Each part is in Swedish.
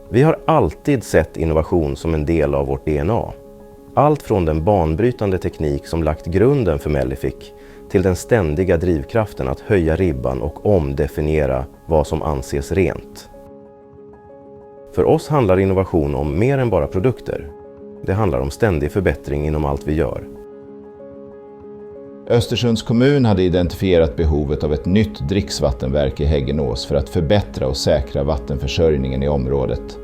Vi har alltid sett innovation som en del av vårt DNA. Allt från den banbrytande teknik som lagt grunden för Mellific till den ständiga drivkraften att höja ribban och omdefiniera vad som anses rent. För oss handlar innovation om mer än bara produkter. Det handlar om ständig förbättring inom allt vi gör. Östersunds kommun hade identifierat behovet av ett nytt dricksvattenverk i Häggenås för att förbättra och säkra vattenförsörjningen i området.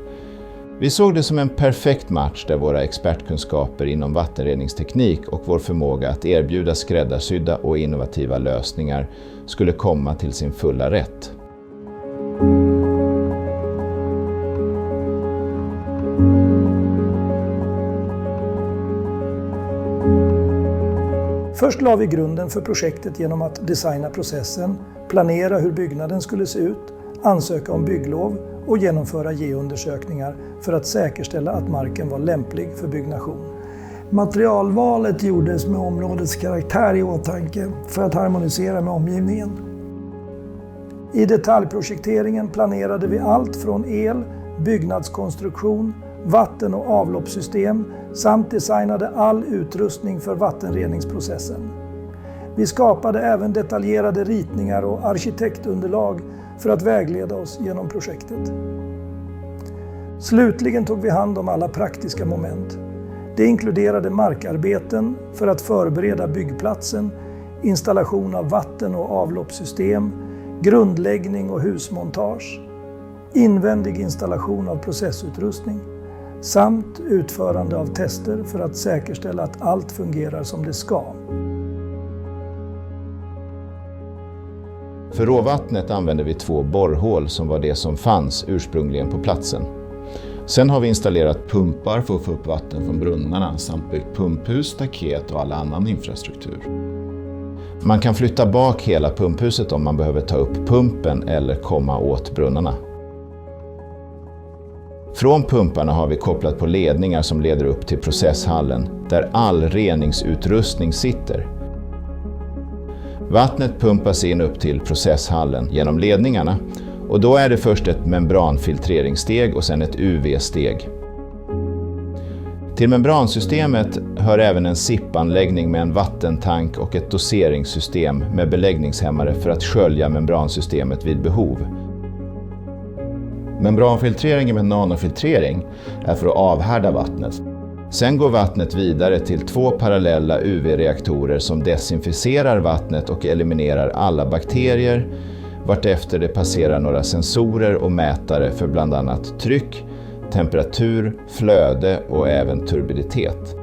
Vi såg det som en perfekt match där våra expertkunskaper inom vattenreningsteknik och vår förmåga att erbjuda skräddarsydda och innovativa lösningar skulle komma till sin fulla rätt. Först la vi grunden för projektet genom att designa processen, planera hur byggnaden skulle se ut, ansöka om bygglov och genomföra geoundersökningar för att säkerställa att marken var lämplig för byggnation. Materialvalet gjordes med områdets karaktär i åtanke för att harmonisera med omgivningen. I detaljprojekteringen planerade vi allt från el, byggnadskonstruktion, vatten- och avloppssystem samt designade all utrustning för vattenreningsprocessen. Vi skapade även detaljerade ritningar och arkitektunderlag för att vägleda oss genom projektet. Slutligen tog vi hand om alla praktiska moment. Det inkluderade markarbeten för att förbereda byggplatsen, installation av vatten- och avloppssystem, grundläggning och husmontage, invändig installation av processutrustning samt utförande av tester för att säkerställa att allt fungerar som det ska. För råvattnet använde vi 2 borrhål som var det som fanns ursprungligen på platsen. Sen har vi installerat pumpar för att få upp vatten från brunnarna samt byggt pumphus, staket och all annan infrastruktur. Man kan flytta bak hela pumphuset om man behöver ta upp pumpen eller komma åt brunnarna. Från pumparna har vi kopplat på ledningar som leder upp till processhallen där all reningsutrustning sitter. Vattnet pumpas in upp till processhallen genom ledningarna och då är det först ett membranfiltreringssteg och sen ett UV-steg. Till membransystemet hör även en SIP-anläggning med en vattentank och ett doseringssystem med beläggningshämmare för att skölja membransystemet vid behov. Membranfiltreringen med nanofiltrering är för att avhärda vattnet. Sen går vattnet vidare till 2 parallella UV-reaktorer som desinficerar vattnet och eliminerar alla bakterier, vartefter det passerar några sensorer och mätare för bland annat tryck, temperatur, flöde och även turbiditet.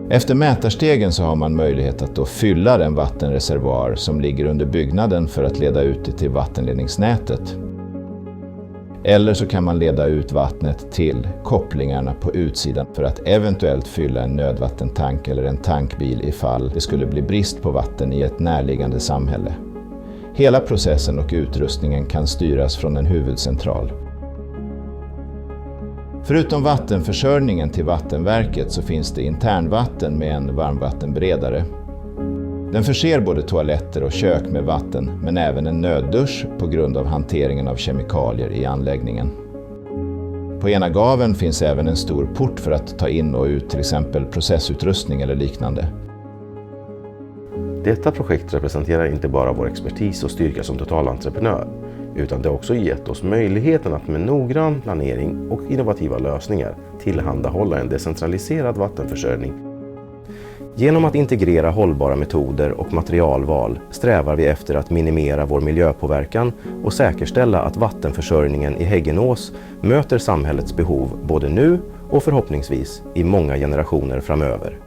Efter mätarstegen så har man möjlighet att då fylla den vattenreservoar som ligger under byggnaden för att leda ut det till vattenledningsnätet. Eller så kan man leda ut vattnet till kopplingarna på utsidan för att eventuellt fylla en nödvattentank eller en tankbil ifall det skulle bli brist på vatten i ett närliggande samhälle. Hela processen och utrustningen kan styras från en huvudcentral. Förutom vattenförsörjningen till vattenverket så finns det internvatten med en varmvattenberedare. Den förser både toaletter och kök med vatten men även en nöddusch på grund av hanteringen av kemikalier i anläggningen. På ena gaveln finns även en stor port för att ta in och ut till exempel processutrustning eller liknande. Detta projekt representerar inte bara vår expertis och styrka som totalentreprenör, utan det har också gett oss möjligheten att med noggrann planering och innovativa lösningar tillhandahålla en decentraliserad vattenförsörjning. Genom att integrera hållbara metoder och materialval strävar vi efter att minimera vår miljöpåverkan och säkerställa att vattenförsörjningen i Häggenås möter samhällets behov både nu och förhoppningsvis i många generationer framöver.